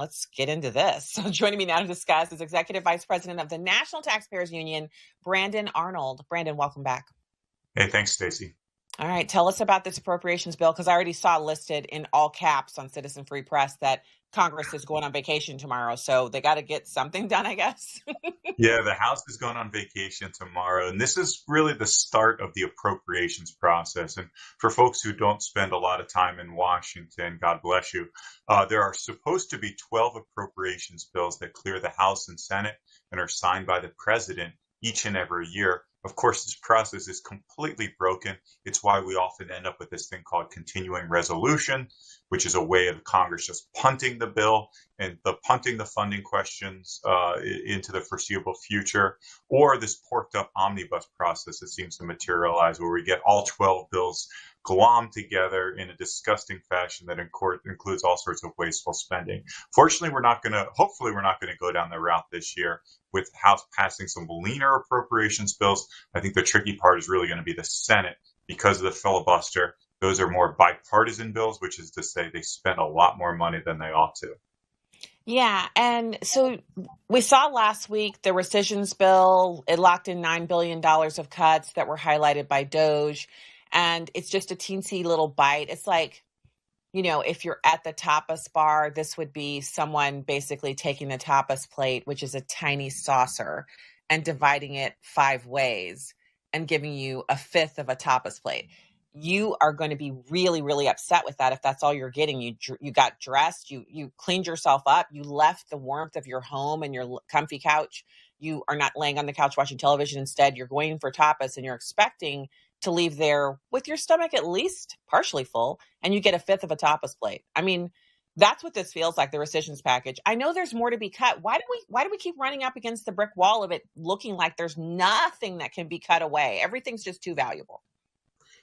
Let's get into this. So joining me now to discuss is Executive Vice President of the National Taxpayers Union, Brandon Arnold. Brandon, welcome back. Hey, thanks, Stacy. All right, tell us about this appropriations bill, because I already saw listed in all caps on Citizen Free Press that Congress is going on vacation tomorrow. So they got to get something done, I guess. Yeah, the House is going on vacation tomorrow, and this is really the start of the appropriations process. And for folks who don't spend a lot of time in Washington, God bless you, there are supposed to be 12 appropriations bills that clear the House and Senate and are signed by the president each and every year. Of course, this process is completely broken. It's why we often end up with this thing called continuing resolution, which is a way of Congress just punting the bill and punting the funding questions into the foreseeable future, or this porked up omnibus process that seems to materialize where we get all 12 bills glommed together in a disgusting fashion that includes all sorts of wasteful spending. Hopefully we're not going to go down the route this year with House passing some leaner appropriations bills. I think the tricky part is really going to be the Senate because of the filibuster. Those are more bipartisan bills, which is to say they spend a lot more money than they ought to. Yeah. And so we saw last week the rescissions bill. It locked in $9 billion of cuts that were highlighted by DOJ. And it's just a teensy little bite. It's like, if you're at the tapas bar, this would be someone basically taking the tapas plate, which is a tiny saucer, and dividing it 5 ways and giving you a fifth of a tapas plate. You are going to be really, really upset with that if that's all you're getting. You got dressed, you cleaned yourself up, you left the warmth of your home and your comfy couch. You are not laying on the couch watching television. Instead, you're going for tapas and you're expecting to leave there with your stomach at least partially full, and you get a fifth of a tapas plate. I mean, that's what this feels like, the rescissions package. I know there's more to be cut. Why do we keep running up against the brick wall of it looking like there's nothing that can be cut away? Everything's just too valuable.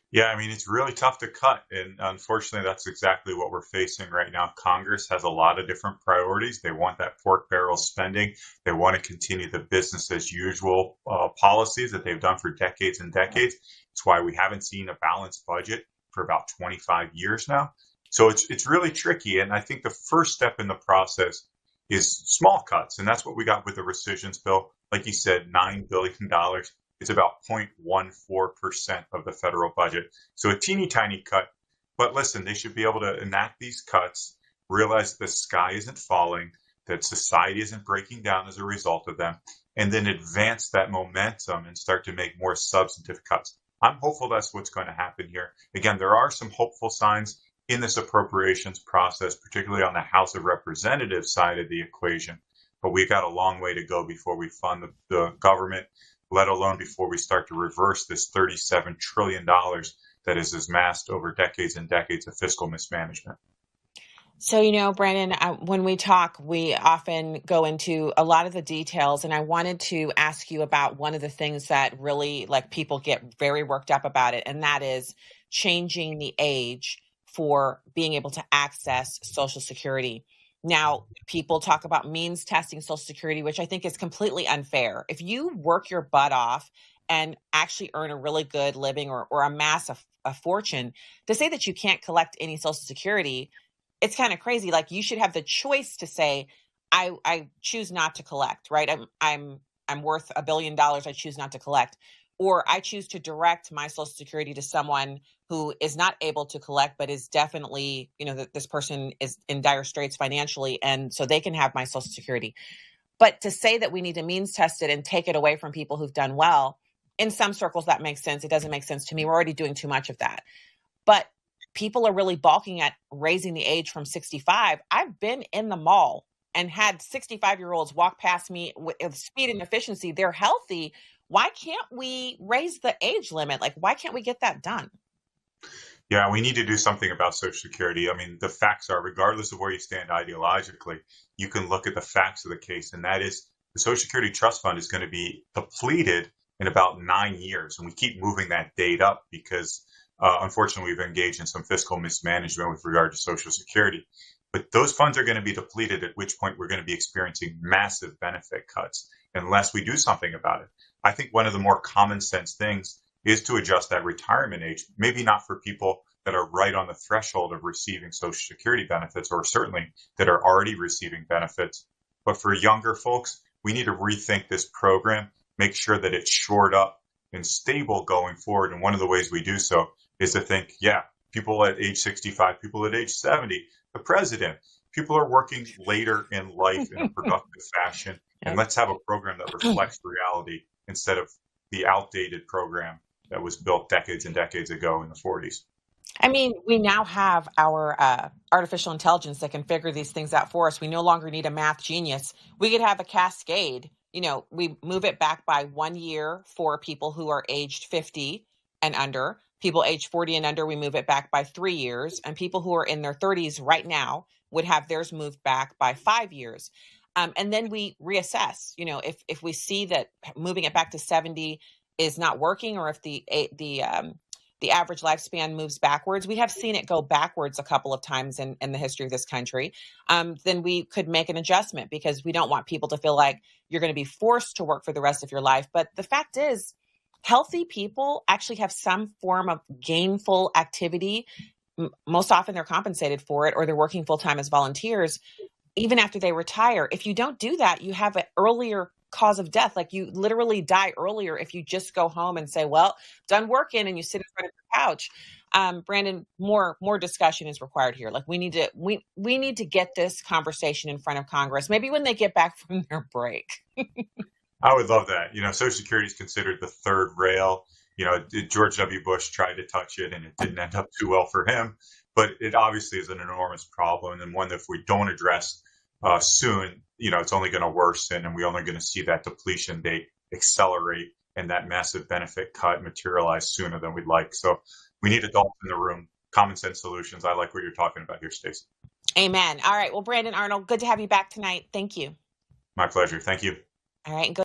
Yeah, I mean, it's really tough to cut. And unfortunately, that's exactly what we're facing right now. Congress has a lot of different priorities. They want that pork barrel spending. They want to continue the business as usual policies that they've done for decades and decades. It's why we haven't seen a balanced budget for about 25 years now. So it's really tricky. And I think the first step in the process is small cuts. And that's what we got with the rescissions bill. Like you said, $9 billion. It's about 0.14% of the federal budget. So a teeny tiny cut. But listen, they should be able to enact these cuts, realize the sky isn't falling, that society isn't breaking down as a result of them, and then advance that momentum and start to make more substantive cuts. I'm hopeful that's what's going to happen here. Again, there are some hopeful signs in this appropriations process, particularly on the House of Representatives side of the equation. But we've got a long way to go before we fund the government, let alone before we start to reverse this $37 trillion that is amassed over decades and decades of fiscal mismanagement. So, Brandon, when we talk, we often go into a lot of the details, and I wanted to ask you about one of the things that really, people get very worked up about it, and that is changing the age for being able to access Social Security. Now, people talk about means testing Social Security, which I think is completely unfair. If you work your butt off and actually earn a really good living or amass a fortune, to say that you can't collect any Social Security, it's kind of crazy. Like, you should have the choice to say, I choose not to collect, right? I'm worth $1 billion. I choose not to collect. Or I choose to direct my Social Security to someone who is not able to collect, but is definitely, that this person is in dire straits financially, and so they can have my Social Security. But to say that we need to means test it and take it away from people who've done well, in some circles that makes sense. It doesn't make sense to me. We're already doing too much of that. But people are really balking at raising the age from 65. I've been in the mall and had 65-year-olds walk past me with speed and efficiency. They're healthy. Why can't we raise the age limit? Why can't we get that done? Yeah, we need to do something about Social Security. I mean, the facts are, regardless of where you stand ideologically, you can look at the facts of the case, and that is the Social Security Trust Fund is going to be depleted in about 9 years. And we keep moving that date up because, unfortunately, we've engaged in some fiscal mismanagement with regard to Social Security. But those funds are going to be depleted, at which point we're going to be experiencing massive benefit cuts unless we do something about it. I think one of the more common sense things is to adjust that retirement age, maybe not for people that are right on the threshold of receiving Social Security benefits, or certainly that are already receiving benefits. But for younger folks, we need to rethink this program, make sure that it's shored up and stable going forward. And one of the ways we do so is to think, yeah, people at age 65, people at age 70, the president, people are working later in life in a productive fashion. And Yep. let's have a program that reflects reality instead of the outdated program that was built decades and decades ago in the 40s. I mean, we now have our artificial intelligence that can figure these things out for us. We no longer need a math genius. We could have a cascade. We move it back by 1 year for people who are aged 50 and under. People aged 40 and under, we move it back by 3 years. And people who are in their 30s right now would have theirs moved back by 5 years. And then we reassess. If we see that moving it back to 70 is not working, or if the average lifespan moves backwards. We have seen it go backwards a couple of times in the history of this country. Then we could make an adjustment, because we don't want people to feel like you're going to be forced to work for the rest of your life. But the fact is, healthy people actually have some form of gainful activity. Most often they're compensated for it, or they're working full time as volunteers even after they retire. If you don't do that, you have an earlier cause of death. Like, you literally die earlier if you just go home and say, well, done working, and you sit in front of the couch. Brandon, more discussion is required here. Like, we need to get this conversation in front of Congress, maybe when they get back from their break. I would love that. Social Security is considered the third rail. George W. Bush tried to touch it and it didn't end up too well for him. But it obviously is an enormous problem, and one that if we don't address soon, it's only going to worsen, and we're only going to see that depletion date accelerate and that massive benefit cut materialize sooner than we'd like. So we need adults in the room, common sense solutions. I like what you're talking about here, Stacy. Amen. All right. Well, Brandon, Arnold, good to have you back tonight. Thank you. My pleasure. Thank you. All right. And go